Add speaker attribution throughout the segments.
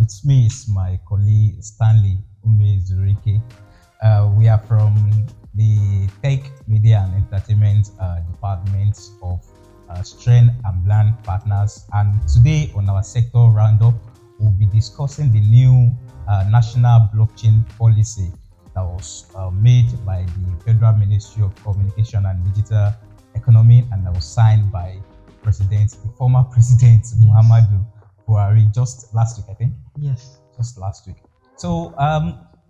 Speaker 1: with me is my colleague Stanley Umezuruike. We are from the Tech, Media and Entertainment Department of Stren and Blan Partners. And today on our sector roundup, we'll be discussing the new national blockchain policy that was made by the Federal Ministry of Communication and Digital Economy, and that was signed by the former President Muhammadu Buhari just last week, I think.
Speaker 2: Yes.
Speaker 1: Just last week. So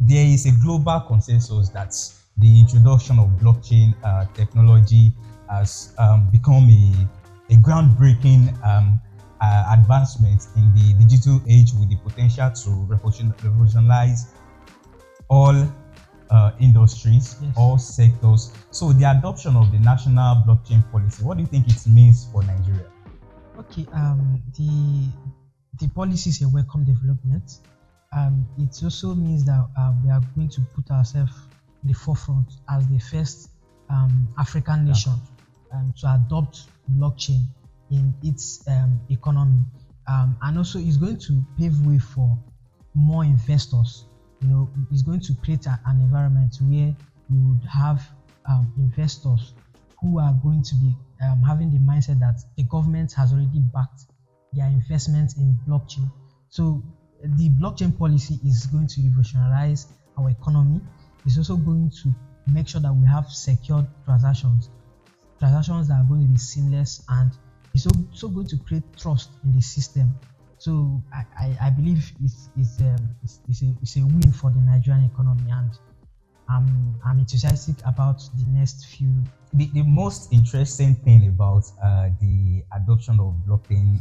Speaker 1: there is a global consensus that the introduction of blockchain technology has become a groundbreaking advancement in the digital age, with the potential to revolutionize all industries,
Speaker 2: Yes.
Speaker 1: all sectors. So the adoption of the national blockchain policy, what do you think it means for Nigeria?
Speaker 2: Okay. The policy is a welcome development. It also means that we are going to put ourselves in the forefront as the first African nation to adopt blockchain in its economy, and also it's going to pave way for more investors. It's going to create an environment where you would have investors who are going to be having the mindset that the government has already backed their investments in blockchain. So the blockchain policy is going to revolutionize our economy. It's also going to make sure that we have secured transactions that are going to be seamless, and it's also going to create trust in the system. So I believe it's a win for the Nigerian economy, and I'm enthusiastic about the next few.
Speaker 1: The most interesting thing about the adoption of blockchain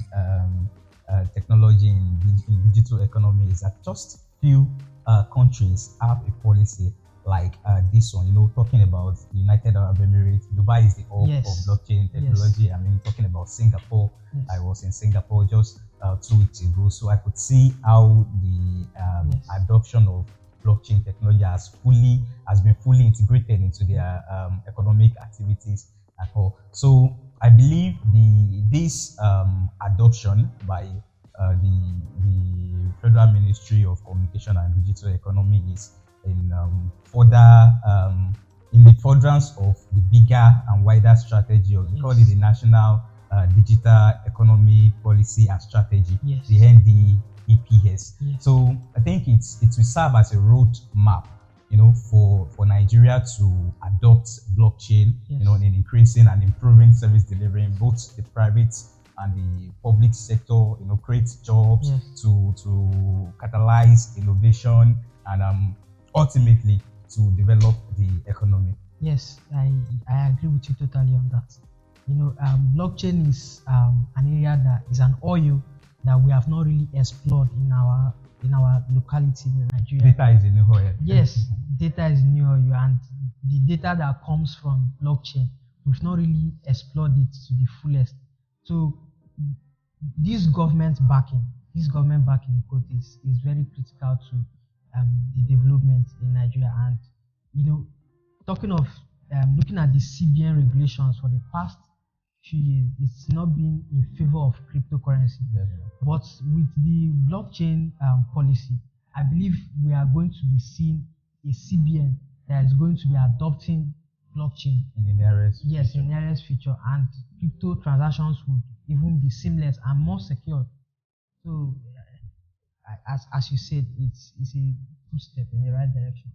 Speaker 1: technology in digital economy is that just few countries have a policy like this one. Talking about United Arab Emirates, Dubai is the hub
Speaker 2: Yes.
Speaker 1: of blockchain technology.
Speaker 2: Yes.
Speaker 1: I mean, talking about Singapore,
Speaker 2: Yes.
Speaker 1: I was in Singapore just 2 weeks ago, so I could see how the
Speaker 2: Yes.
Speaker 1: adoption of blockchain technology has been fully integrated into their economic activities and all. So I believe this adoption by the Federal Ministry of Communication and Digital Economy is in the furtherance of the bigger and wider strategy of, we call it the National Digital Economy Policy and Strategy,
Speaker 2: Yes.
Speaker 1: the NDEPS.
Speaker 2: Yes.
Speaker 1: So I think it will serve as a road map, for Nigeria to adopt blockchain,
Speaker 2: Yes.
Speaker 1: In increasing and improving service delivery in both the private and the public sector, create jobs,
Speaker 2: Yes.
Speaker 1: to catalyze innovation, and ultimately to develop the economy.
Speaker 2: Yes, I agree with you totally on that. Blockchain is an area that is an oil that we have not really explored in our locality in Nigeria.
Speaker 1: Data is in the oil.
Speaker 2: Yes, data is new oil, and the data that comes from blockchain, we've not really explored it to the fullest. So this government backing in quote is very critical to the development in Nigeria. And talking of looking at the CBN regulations for the past few years, it's not been in favor of cryptocurrency. But with the blockchain policy, I believe we are going to be seeing a CBN that is going to be adopting blockchain
Speaker 1: In the nearest
Speaker 2: in the nearest future, and crypto transactions would even be seamless and more secure. So, as you said, it's a footstep in the right direction.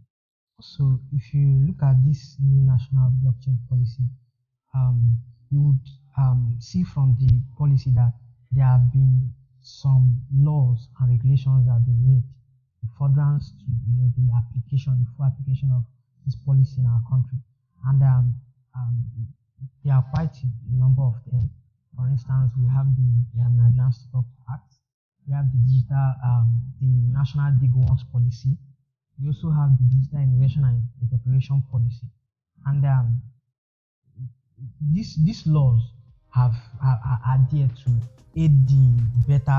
Speaker 2: So, if you look at this new national blockchain policy, you would see from the policy that there have been some laws and regulations that have been made in furtherance to the full application of this policy in our country, and there are quite a number of them. For instance, we have the Nigerian Stock Act, we have the National Dig Once policy, we also have the Digital Innovation and Integration policy, and these laws are there to aid the better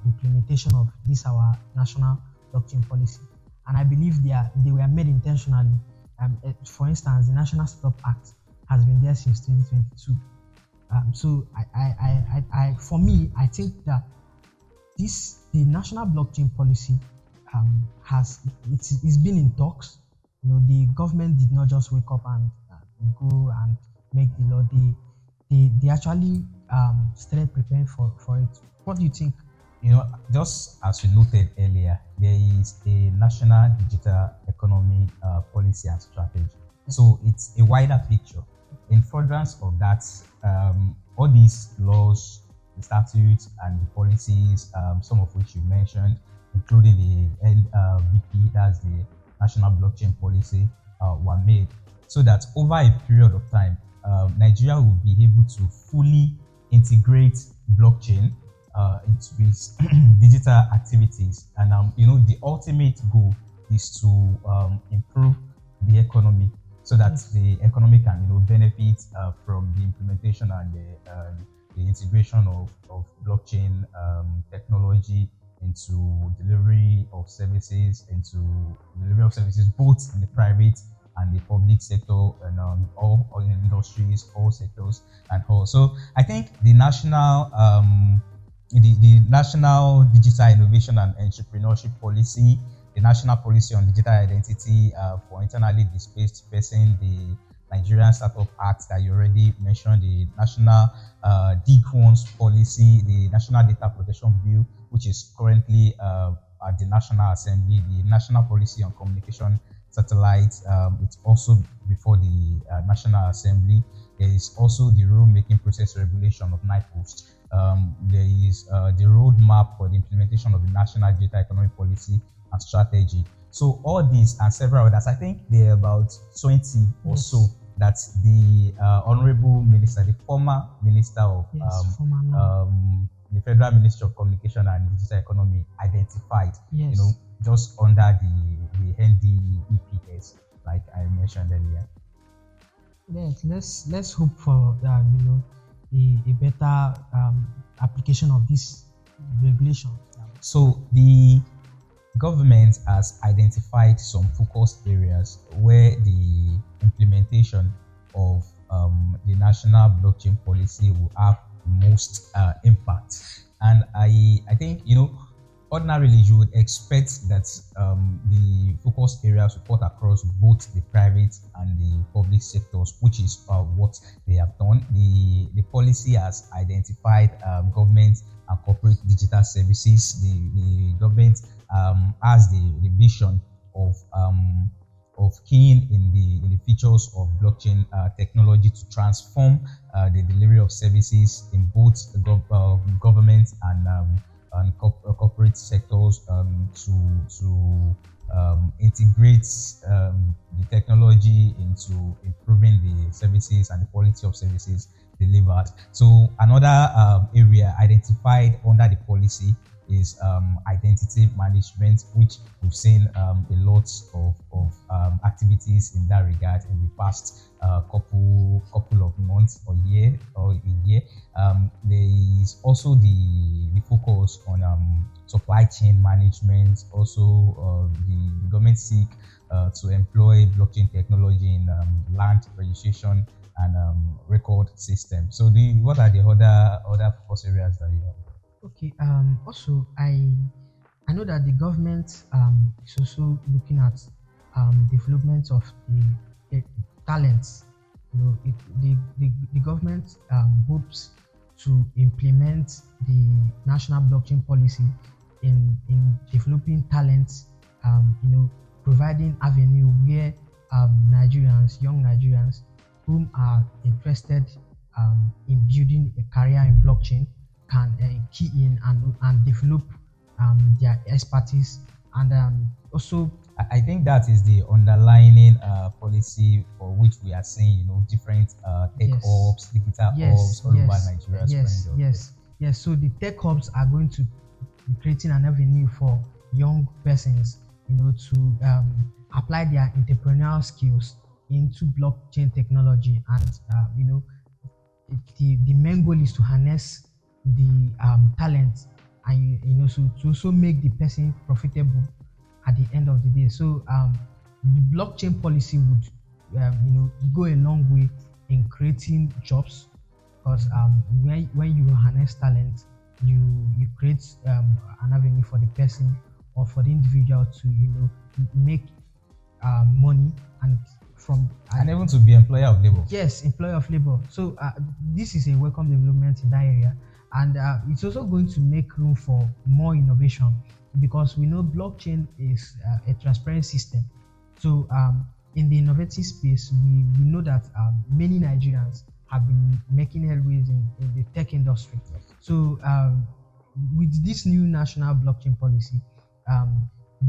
Speaker 2: implementation of our national blockchain policy. And I believe they were made intentionally. For instance, the National Stop Act has been there since 2022. So for me, I think that The national blockchain policy has it's been in talks. The government did not just wake up and go and make the law. They actually started preparing for it. What do you think?
Speaker 1: Just as you noted earlier, there is a national digital economy policy and strategy. So it's a wider picture. In furtherance of that, all these laws, the statutes, and the policies, some of which you mentioned, including the NVP, that's the National Blockchain Policy, were made so that over a period of time, Nigeria will be able to fully integrate blockchain into its digital activities. And the ultimate goal is to improve the economy so that the economy can benefit from the implementation and the integration of blockchain technology into delivery of services, both in the private and the public sector, and all industries, all sectors, and all. So I think the national digital innovation and entrepreneurship policy, the national policy on digital identity for internally displaced person, the Nigerian Startup Act that you already mentioned, the national DIG-1 policy, the National Data Protection Bill, which is currently at the National Assembly, the national policy on communication satellites, it's also before the National Assembly. There is also the rulemaking process regulation of NIPOST. There is the roadmap for the implementation of the National Digital Economic Policy and Strategy. So all these and several others, I think there are about 20 or so that the Honorable Minister, the former Minister of the Federal Ministry of Communication and Digital Economy identified, just under the NDEPS, like I mentioned earlier.
Speaker 2: Yes, let's hope for a better application of this regulation.
Speaker 1: So the government has identified some focus areas where the implementation of the national blockchain policy will have the most impact. And I think ordinarily you would expect that the focus areas will cut across both the private and the public sectors, which is what they have done. The policy has identified government and corporate digital services. The government has the vision of keying in the features of blockchain technology to transform the delivery of services in both government and corporate sectors to integrate the technology into improving the services and the quality of services delivered. So another area identified under the policy is identity management, which we've seen a lot of activities in that regard in the past couple of months or a year. There is also the focus on supply chain management. Also, the government seek to employ blockchain technology in land registration and record system. So, what are the other focus areas that you have?
Speaker 2: Okay. Also, I know that the government is also looking at development of the talents. The government hopes to implement the national blockchain policy in developing talents. Providing avenue where young Nigerians, whom are interested in building a career in blockchain, can key in and develop their expertise. And also,
Speaker 1: I think that is the underlying policy for which we are seeing, different tech hubs, digital hubs all over Nigeria.
Speaker 2: Yes. So the tech hubs are going to be creating an avenue for young persons, to apply their entrepreneurial skills into blockchain technology. And the main goal is to harness the talent, and so to also make the person profitable at the end of the day. So the blockchain policy would go a long way in creating jobs, because when you harness talent, you create an avenue for the person or for the individual to make money and from
Speaker 1: And even to be employer of labor.
Speaker 2: yes, employer of labor. So this is a welcome development in that area, and it's also going to make room for more innovation because we know blockchain is a transparent system. So in the innovative space, we know that many Nigerians have been making headways in the tech industry. So with this new national blockchain policy,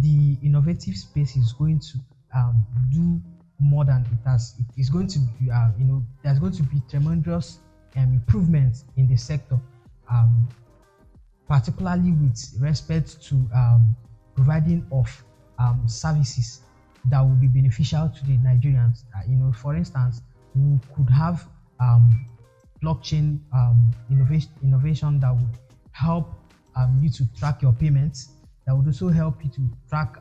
Speaker 2: the innovative space is going to do more than it has. It is going to be, there's going to be tremendous improvements in the sector, particularly with respect to providing of services that will be beneficial to the Nigerians. For instance, we could have blockchain innovation that would help you to track your payments. That would also help you to track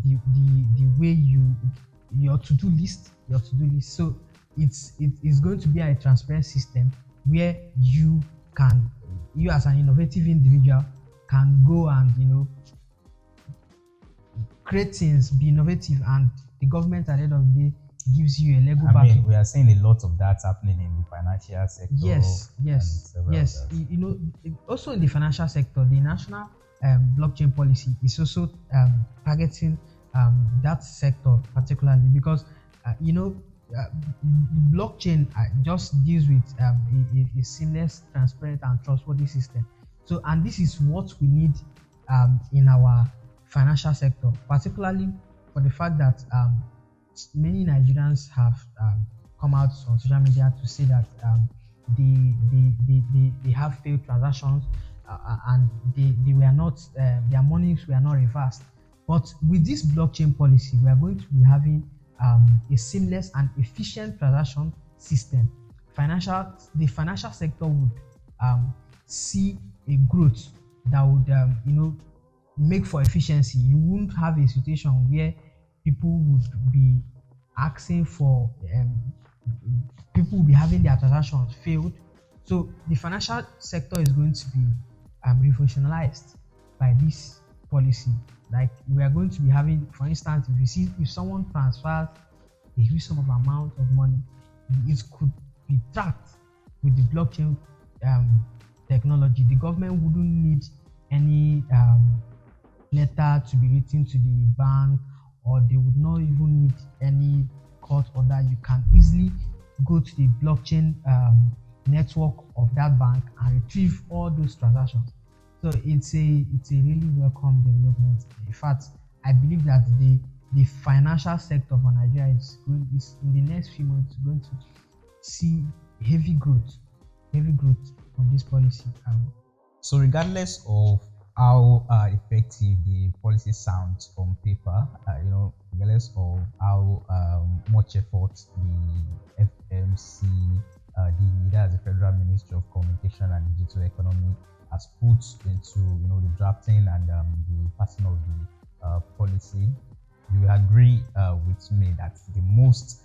Speaker 2: the way your to-do list. So it is going to be a transparent system where you as an innovative individual can go and create things, be innovative, and the government at the end of the day gives you a legal backing.
Speaker 1: We are seeing a lot of that happening in the financial sector.
Speaker 2: Yes. Also in the financial sector, the national blockchain policy is also targeting that sector particularly because blockchain just deals with a seamless, transparent, and trustworthy system. So, and this is what we need in our financial sector, particularly for the fact that many Nigerians have come out on social media to say that they have failed transactions and they were not their monies were not reversed. But with this blockchain policy, we are going to be having a seamless and efficient transaction system. The financial sector would see a growth that would make for efficiency. You wouldn't have a situation where people would be asking for people will be having their transactions failed. So the financial sector is going to be revolutionized by this policy. Like we are going to be having, for instance, if someone transfers a huge sum of amount of money, it could be tracked with the blockchain technology. The government wouldn't need any letter to be written to the bank, or they would not even need any court order. You can easily go to the blockchain network of that bank and retrieve all those transactions. So it's a really welcome development. In fact, I believe that the financial sector for Nigeria is in the next few months going to see heavy growth from this policy.
Speaker 1: So regardless of how effective the policy sounds on paper, regardless of how much effort the FMC, that's the Federal Ministry of Communication and Digital Economy, has put into the drafting and the passing of the policy, you will agree with me that the most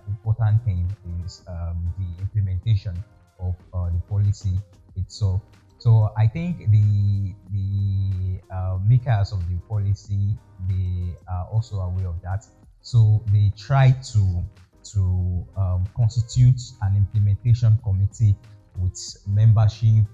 Speaker 1: important thing is the implementation of the policy itself. So I think the makers of the policy, they are also aware of that. So they try to constitute an implementation committee with membership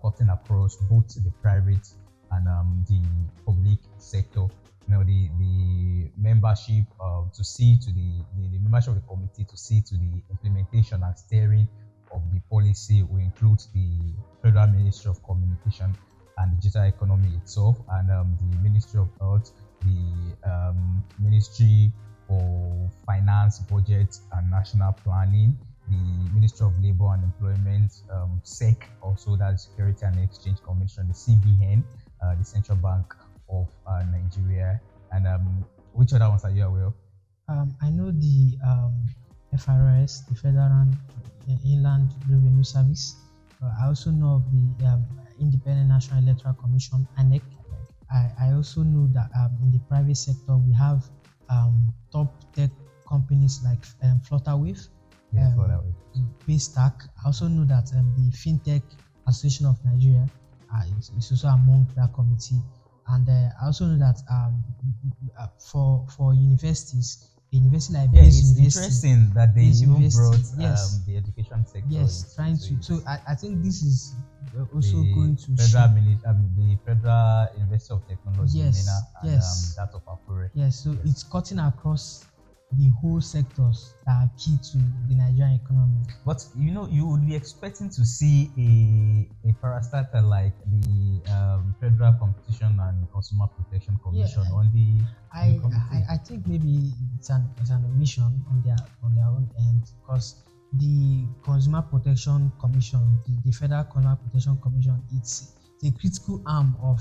Speaker 1: cutting across both the private and the public sector. The membership to see to the membership of the committee to see to the implementation and steering of the policy will include the Federal Ministry of Communication and Digital Economy itself, and the Ministry of Health, the Ministry of Finance, Budget and National Planning, the Ministry of Labor and Employment, SEC, also that's Security and Exchange Commission, the CBN, the Central Bank of Nigeria, and which other ones are you aware of?
Speaker 2: I know the FRS, the Federal Inland Revenue Service. I also know of the Independent National Electoral Commission, INEC. I also know that in the private sector we have top tech companies like Flutterwave, Paystack. I also know that the FinTech Association of Nigeria, is also among that committee. And I also know that for universities, a university like
Speaker 1: Yeah,
Speaker 2: Base
Speaker 1: it's
Speaker 2: University,
Speaker 1: interesting that they
Speaker 2: Base
Speaker 1: even brought
Speaker 2: University, yes,
Speaker 1: the education sector
Speaker 2: yes, trying to.
Speaker 1: into
Speaker 2: So
Speaker 1: it.
Speaker 2: I think this is also
Speaker 1: The
Speaker 2: going to
Speaker 1: federal
Speaker 2: shape.
Speaker 1: the Federal University of Technology, MENA,
Speaker 2: Yes,
Speaker 1: and
Speaker 2: yes,
Speaker 1: that of Akure.
Speaker 2: yes. So
Speaker 1: Yes.
Speaker 2: it's cutting across the whole sectors that are key to the Nigerian economy.
Speaker 1: But you would be expecting to see a parastatal like the Federal Competition and Consumer Protection
Speaker 2: Yeah,
Speaker 1: Commission on the committee.
Speaker 2: I think maybe it's an omission on their own end, because the Consumer Protection Commission, the Federal Consumer Protection Commission, it's a critical arm of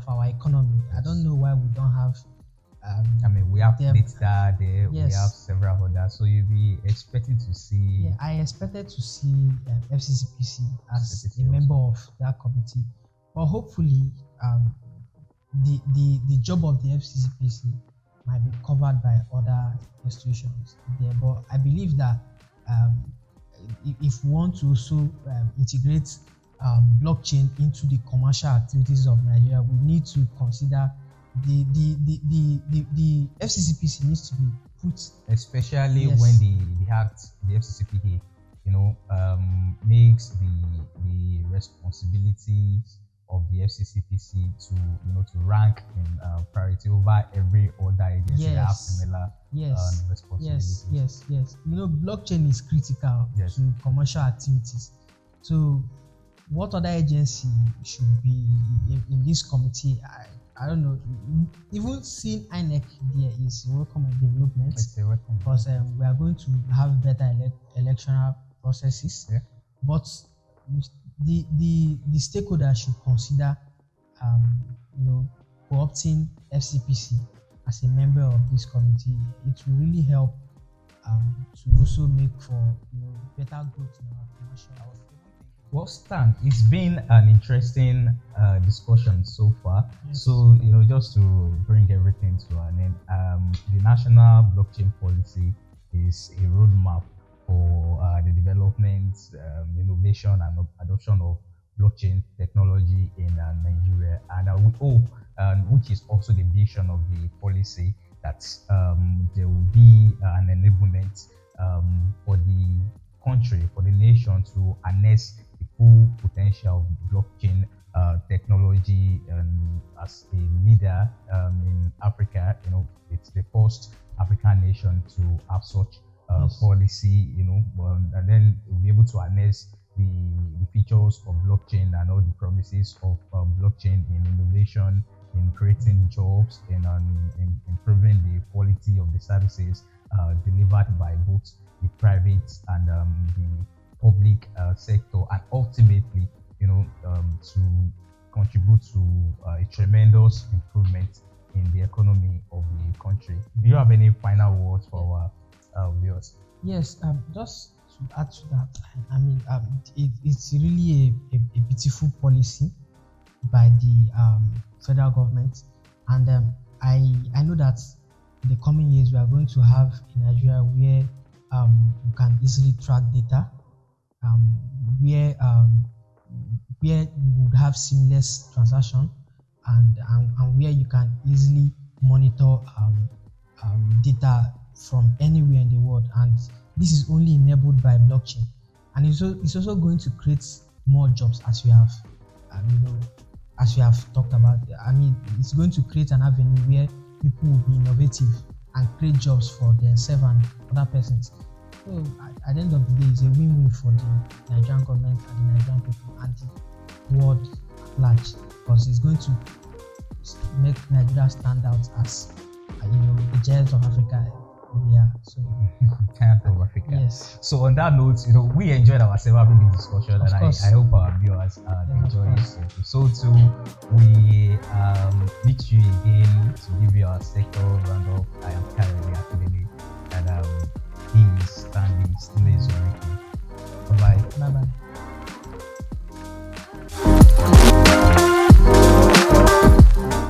Speaker 2: our economy. I don't know why we don't have
Speaker 1: I mean, we have
Speaker 2: them.
Speaker 1: data there, we have
Speaker 2: Yes,
Speaker 1: several others, so you'll be expecting to see
Speaker 2: yeah, I expected to see FCCPC as
Speaker 1: FCPC
Speaker 2: a member
Speaker 1: also.
Speaker 2: of that committee, but hopefully, um, the job of the FCCPC might be covered by other institutions there. But I believe that um, if we want to also integrate blockchain into the commercial activities of Nigeria, we need to consider the FCCPC needs to be put.
Speaker 1: Especially
Speaker 2: Yes.
Speaker 1: when the FCCPA, makes the responsibilities of the FCCPC to rank in priority over every other agency that have
Speaker 2: Yes.
Speaker 1: similar
Speaker 2: Yes,
Speaker 1: responsibilities.
Speaker 2: yes. Blockchain is critical
Speaker 1: Yes.
Speaker 2: to commercial activities. So, what other agency should be in this committee? I don't know. Even seeing INEC there is a welcome development,
Speaker 1: It's a welcome.
Speaker 2: because we are going to have better electoral processes.
Speaker 1: Yeah.
Speaker 2: But the stakeholders should consider, co-opting FCPC as a member of this committee. It will really help to also make for better growth in our commercial.
Speaker 1: Well, Stan, it's been an interesting discussion so far.
Speaker 2: Yes.
Speaker 1: So, just to bring everything to an end, the national blockchain policy is a roadmap for the development, innovation, and adoption of blockchain technology in Nigeria, and we hope, which is also the vision of the policy, that there will be an enablement for the country, for the nation, to harness the full potential of blockchain technology. And as a leader in Africa, it's the first African nation to have such
Speaker 2: Yes.
Speaker 1: policy, and then we'll be able to harness the features of blockchain and all the promises of blockchain in innovation, in creating jobs, in improving the quality of the services delivered by both the private and the public sector, and ultimately, to contribute to a tremendous improvement in the economy of the country. Do you have any final words for our viewers?
Speaker 2: Yes, just to add to that, I mean, it's really a beautiful policy by the federal government, and I know that in the coming years we are going to have in Nigeria where you can easily track data, where you would have seamless transaction, and where you can easily monitor data from anywhere in the world, and this is only enabled by blockchain. And it's also going to create more jobs, as we have talked about. I mean, it's going to create an avenue where people will be innovative and create jobs for themselves and other persons. So at the end of the day, it's a win-win for the Nigerian government and the Nigerian people and the world at large, because it's going to make Nigeria stand out as the giant of Africa. Yeah. So
Speaker 1: Giant of Africa.
Speaker 2: yes.
Speaker 1: So on that note, we enjoyed ourselves having this discussion,
Speaker 2: Of
Speaker 1: and
Speaker 2: course.
Speaker 1: I hope our viewers
Speaker 2: of
Speaker 1: enjoy
Speaker 2: course.
Speaker 1: it. So too, we meet you again to give you our sector roundup. I am Kayode Akindele, and he is Stanley.